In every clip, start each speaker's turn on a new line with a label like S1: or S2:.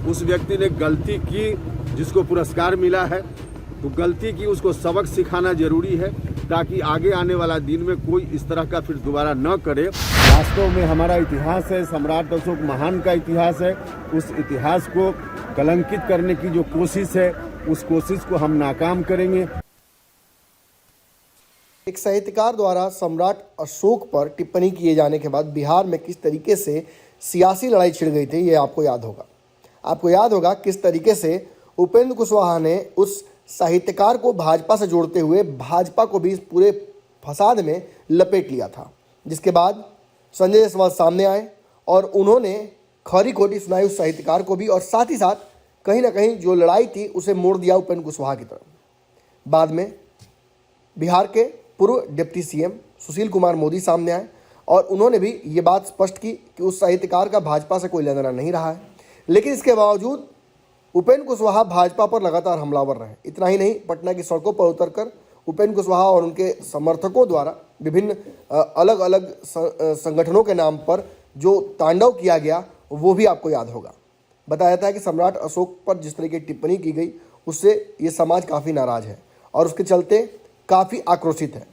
S1: उस व्यक्ति ने गलती की जिसको पुरस्कार मिला है, तो गलती की उसको सबक सिखाना जरूरी है ताकि आगे आने वाला दिन में कोई इस तरह का फिर दोबारा न करे। वास्तव में हमारा इतिहास है, सम्राट अशोक महान का इतिहास है। उस इतिहास को कलंकित करने की जो कोशिश है, उस कोशिश को हम नाकाम करेंगे।
S2: एक साहित्यकार द्वारा सम्राट अशोक पर टिप्पणी किए जाने के बाद बिहार में किस तरीके से सियासी लड़ाई छिड़ गई थी, ये आपको याद होगा। आपको याद होगा किस तरीके से उपेंद्र कुशवाहा ने उस साहित्यकार को भाजपा से जोड़ते हुए भाजपा को भी इस पूरे फसाद में लपेट लिया था, जिसके बाद संजय जायसवाल सामने आए और उन्होंने खरी खोटी सुनाई उस साहित्यकार को भी, और साथ ही साथ कहीं ना कहीं जो लड़ाई थी उसे मोड़ दिया उपेंद्र कुशवाहा की तरफ। बाद में बिहार के पूर्व डिप्टी सीएम सुशील कुमार मोदी सामने आए और उन्होंने भी ये बात स्पष्ट की कि उस साहित्यकार का भाजपा से कोई लेना देना नहीं रहा है। लेकिन इसके बावजूद उपेंद्र कुशवाहा भाजपा पर लगातार हमलावर रहे। इतना ही नहीं, पटना की सड़कों पर उतरकर उपेंद्र कुशवाहा और उनके समर्थकों द्वारा विभिन्न अलग अलग संगठनों के नाम पर जो तांडव किया गया वो भी आपको याद होगा। बताया था कि सम्राट अशोक पर जिस तरह की टिप्पणी की गई उससे ये समाज काफ़ी नाराज है और उसके चलते काफ़ी आक्रोशित है।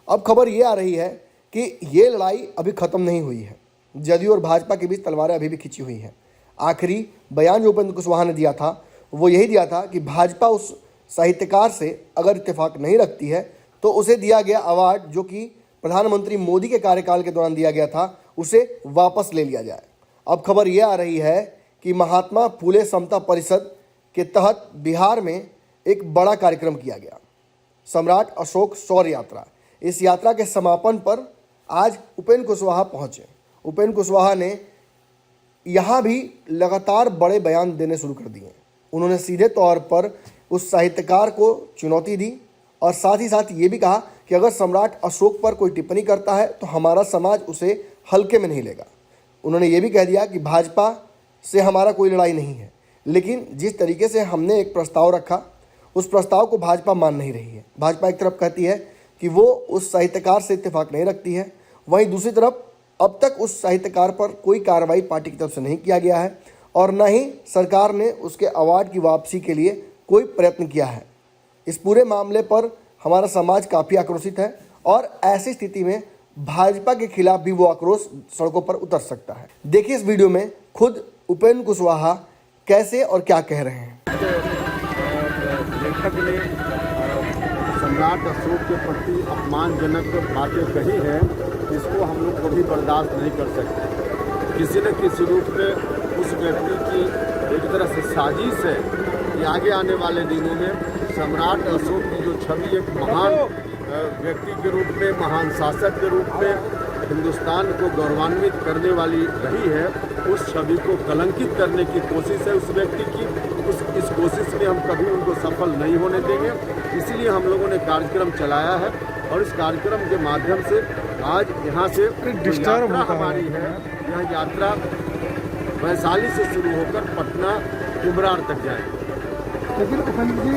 S2: अब खबर ये आ रही है कि ये लड़ाई अभी ख़त्म नहीं हुई है। जदयू और भाजपा के बीच तलवारें अभी भी खिंची हुई हैं। आखिरी बयान जो उपेंद्र कुशवाहा ने दिया था वो यही दिया था कि भाजपा उस साहित्यकार से अगर इत्तेफाक नहीं रखती है तो उसे दिया गया अवार्ड जो कि प्रधानमंत्री मोदी के कार्यकाल के दौरान दिया गया था उसे वापस ले लिया जाए। अब खबर ये आ रही है कि महात्मा फूले समता परिषद के तहत बिहार में एक बड़ा कार्यक्रम किया गया, सम्राट अशोक शौर्य यात्रा। इस यात्रा के समापन पर आज उपेंद्र कुशवाहा पहुंचे। उपेंद्र कुशवाहा ने यहाँ भी लगातार बड़े बयान देने शुरू कर दिए। उन्होंने सीधे तौर पर उस साहित्यकार को चुनौती दी और साथ ही साथ ये भी कहा कि अगर सम्राट अशोक पर कोई टिप्पणी करता है तो हमारा समाज उसे हल्के में नहीं लेगा। उन्होंने ये भी कह दिया कि भाजपा से हमारा कोई लड़ाई नहीं है, लेकिन जिस तरीके से हमने एक प्रस्ताव रखा उस प्रस्ताव को भाजपा मान नहीं रही है। भाजपा एक तरफ कहती है कि वो उस साहित्यकार से इत्तेफाक नहीं रखती है, वहीं दूसरी तरफ अब तक उस साहित्यकार पर कोई कार्रवाई पार्टी की तरफ से नहीं किया गया है और न ही सरकार ने उसके अवार्ड की वापसी के लिए कोई प्रयत्न किया है। इस पूरे मामले पर हमारा समाज काफ़ी आक्रोशित है और ऐसी स्थिति में भाजपा के खिलाफ भी वो आक्रोश सड़कों पर उतर सकता है। देखिए इस वीडियो में खुद उपेंद्र कुशवाहा कैसे और क्या कह रहे हैं।
S1: लेखक ने सम्राट अशोक के प्रति अपमानजनक बातें कही हैं, इसको हम लोग कभी बर्दाश्त नहीं कर सकते। किसी न किसी रूप में उस व्यक्ति की एक तरह से साजिश है कि आगे आने वाले दिनों में सम्राट अशोक की जो छवि एक महान व्यक्ति के रूप में, महान शासक के रूप में हिंदुस्तान को गौरवान्वित करने वाली रही है, उस छवि को कलंकित करने की कोशिश है उस व्यक्ति की। इस कोशिश में हम कभी उनको सफल नहीं होने देंगे। इसलिए हम लोगों ने कार्यक्रम चलाया है और इस कार्यक्रम के माध्यम से आज यहाँ से यात्रा हमारी है, यह यात्रा वैशाली से शुरू होकर पटना कुमरार तक जाएगी।
S3: लेकिन उपेंद्र जी,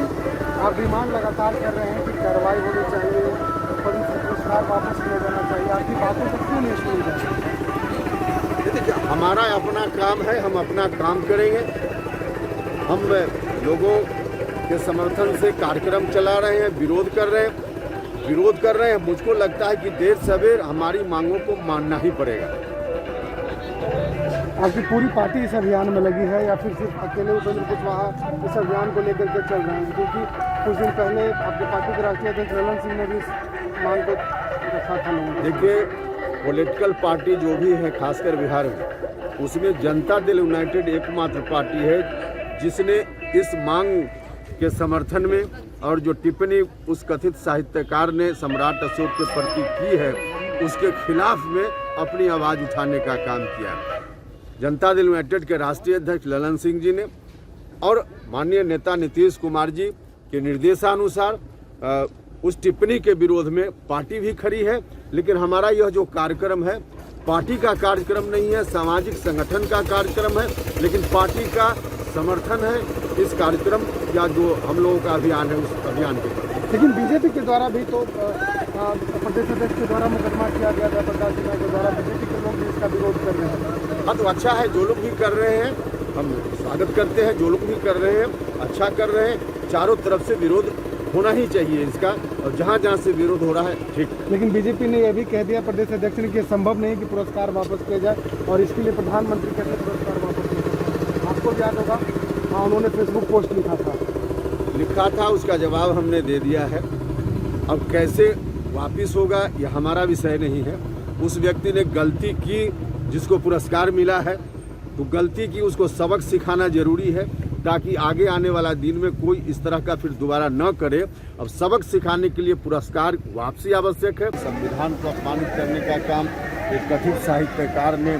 S3: आप डिमांड लगातार कर रहे हैं कि कार्रवाई होनी चाहिए, पुरस्कार वापस लिया जाना चाहिए, आपकी बातों को क्यों नहीं सुनी जाती?
S1: देखिए, हमारा अपना काम है, हम अपना काम करेंगे। हम लोगों के समर्थन से कार्यक्रम चला रहे हैं, विरोध कर रहे हैं। मुझको लगता है कि देर सवेर हमारी मांगों को मानना ही पड़ेगा।
S3: आपकी पूरी पार्टी इस अभियान में लगी है या फिर सिर्फ अकेले उपेंद्र कुशवाहा इस अभियान को लेकर के चल रहे हैं? क्योंकि कुछ दिन पहले आपके पार्टी के राष्ट्रीय अध्यक्ष ललन सिंह ने भी इस मांग को रखा था लोगों।
S1: देखिए, पॉलिटिकल पार्टी जो भी है खासकर बिहार में, उसमें जनता दल यूनाइटेड एकमात्र पार्टी है जिसने इस मांग के समर्थन में और जो टिप्पणी उस कथित साहित्यकार ने सम्राट अशोक के प्रति की है उसके खिलाफ में अपनी आवाज़ उठाने का काम किया। जनता दल यूनाइटेड के राष्ट्रीय अध्यक्ष ललन सिंह जी ने और माननीय नेता नीतीश कुमार जी के निर्देशानुसार उस टिप्पणी के विरोध में पार्टी भी खड़ी है। लेकिन हमारा यह जो कार्यक्रम है पार्टी का कार्यक्रम नहीं है, सामाजिक संगठन का कार्यक्रम है, लेकिन पार्टी का समर्थन है इस कार्यक्रम या जो हम लोगों का अभियान है उस अभियान के प्रति।
S3: लेकिन बीजेपी के द्वारा भी तो प्रदेश अध्यक्ष के द्वारा मुकदमा किया गया था, प्रकाश सिन्हा के द्वारा बीजेपी के लोग भी इसका विरोध कर रहे हैं।
S1: हाँ, तो अच्छा है, जो लोग भी कर रहे हैं हम स्वागत करते हैं। जो लोग भी कर रहे हैं अच्छा कर रहे हैं। चारों तरफ से विरोध होना ही चाहिए इसका, और जहाँ जहाँ से विरोध हो रहा है ठीक।
S3: लेकिन बीजेपी ने यह भी कह दिया प्रदेश अध्यक्ष ने कि संभव नहीं कि पुरस्कार वापस किया जाए, और इसके लिए प्रधानमंत्री कैसे पुरस्कार वापस किया जाए। आपको याद होगा, हाँ, उन्होंने फेसबुक पोस्ट लिखा था,
S1: उसका जवाब हमने दे दिया है। अब कैसे वापिस होगा यह हमारा विषय नहीं है। उस व्यक्ति ने गलती की जिसको पुरस्कार मिला है, तो गलती की उसको सबक सिखाना जरूरी है, ताकि आगे आने वाला दिन में कोई इस तरह का फिर दोबारा न करे। अब सबक सिखाने के लिए पुरस्कार वापसी आवश्यक है। संविधान को अपमानित करने का काम एक कथित साहित्यकार ने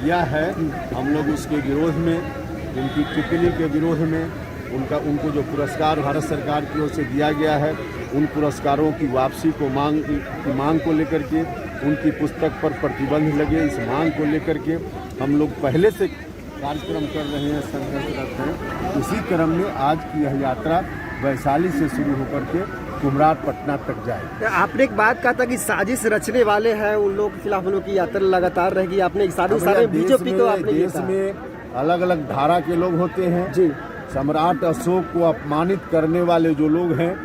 S1: किया है। हम लोग उसके विरोध में, उनकी टिप्पणी के विरोध में, उनको जो पुरस्कार भारत सरकार की ओर से दिया गया है, उन पुरस्कारों की वापसी को मांग को लेकर के, उनकी पुस्तक पर प्रतिबंध लगे, इस मांग को लेकर के हम लोग पहले से कार्यक्रम कर रहे हैं, संघर्षरत हैं। उसी क्रम में आज की यह यात्रा वैशाली से शुरू होकर के कुम्हरार पटना तक जाए।
S2: आपने एक बात कहा था कि साजिश रचने वाले हैं उन लोग के खिलाफ, उन की यात्रा लगातार रहेगी। आपने सारे बीजेपी को आपने
S1: देश में अलग अलग धारा के लोग होते हैं जी। सम्राट अशोक को अपमानित करने वाले जो लोग हैं,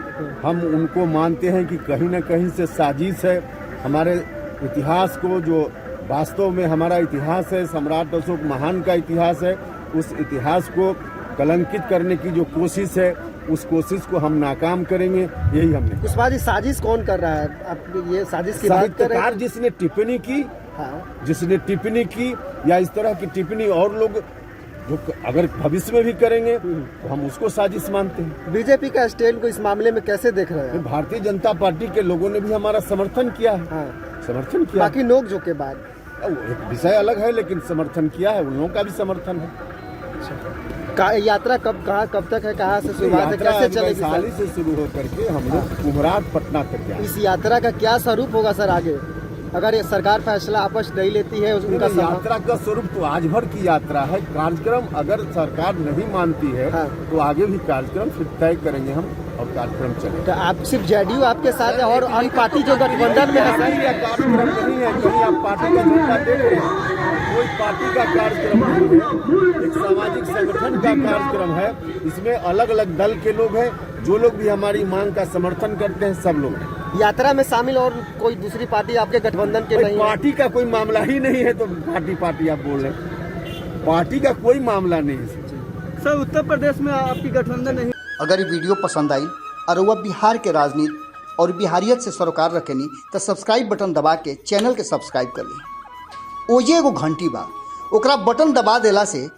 S1: हम उनको मानते हैं कि कहीं न कहीं से साजिश है। हमारे इतिहास को, जो वास्तव में हमारा इतिहास है, सम्राट अशोक महान का इतिहास है, उस इतिहास को कलंकित करने की जो कोशिश है, उस कोशिश को हम नाकाम करेंगे, यही हमने।
S2: कुशवाहा जी, साजिश कौन कर रहा है? आप ये साजिश की बात कर रहे हैं?
S1: जिसने टिप्पणी की, हाँ, जिसने टिप्पणी की, या इस तरह की टिप्पणी और लोग जो अगर भविष्य में भी करेंगे तो हम उसको साजिश मानते हैं।
S2: बीजेपी का स्टैंड को इस मामले में कैसे देख रहे हैं?
S1: भारतीय जनता पार्टी के लोगों ने भी हमारा समर्थन किया है। हाँ। समर्थन किया।
S2: बाकी नोकझोंक के बाद
S1: एक विषय अलग है, लेकिन समर्थन किया है, उन लोगों का भी समर्थन है।
S2: यात्रा कब तक है, कहाँ से शुरुआत है, कैसे चलेगी?
S1: वैशाली से शुरू होकर के हम लोग कुम्हरार पटना तक जाएंगे।
S2: इस यात्रा का क्या स्वरूप होगा सर आगे, अगर ये सरकार फैसला आपस नहीं लेती है? उनका
S1: यात्रा का स्वरूप तो आज भर की यात्रा है। कार्यक्रम अगर सरकार नहीं मानती है, हाँ, तो आगे भी कार्यक्रम फिर तय करेंगे हम, और कार्यक्रम चलेगा।
S2: तो आप सिर्फ जेडीयू आपके साथ है और अन्य पार्टी जो गठबंधन में है?
S1: कार्यक्रम नहीं है, कहीं आप पार्टी का झंडा देख रहे हैं, कोई पार्टी का कार्यक्रम नहीं है, एक सामाजिक संगठन का कार्यक्रम है। इसमें अलग अलग दल के लोग हैं, जो लोग भी हमारी मांग का समर्थन करते हैं, सब लोग हैं।
S2: यात्रा में शामिल और कोई दूसरी पार्टी आपके गठबंधन के नहीं?
S1: पार्टी का कोई मामला ही नहीं है, तो पार्टी आप बोल रहे हैं? पार्टी का कोई मामला नहीं है
S3: सर। उत्तर प्रदेश में आपकी गठबंधन नहीं।
S2: अगर ये वीडियो पसंद आई और वह बिहार के राजनीति और बिहारियत से सरोकार रखेनी, तो सब्सक्राइब बटन दबा के चैनल के सब्सक्राइब कर ली। ओजे एगो घंटी बा, ओकरा बटन दबा देला से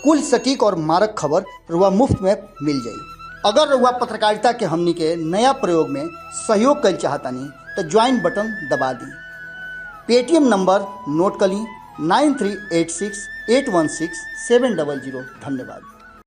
S2: कुल सटीक और मारक खबर रुआ मुफ्त में मिल जाई। अगर रुआ पत्रकारिता के हमनी के नया प्रयोग में सहयोग कर चाहतानी, तो ज्वाइन बटन दबा दी। पेटीएम नंबर नोट कर ली 9386816700। धन्यवाद।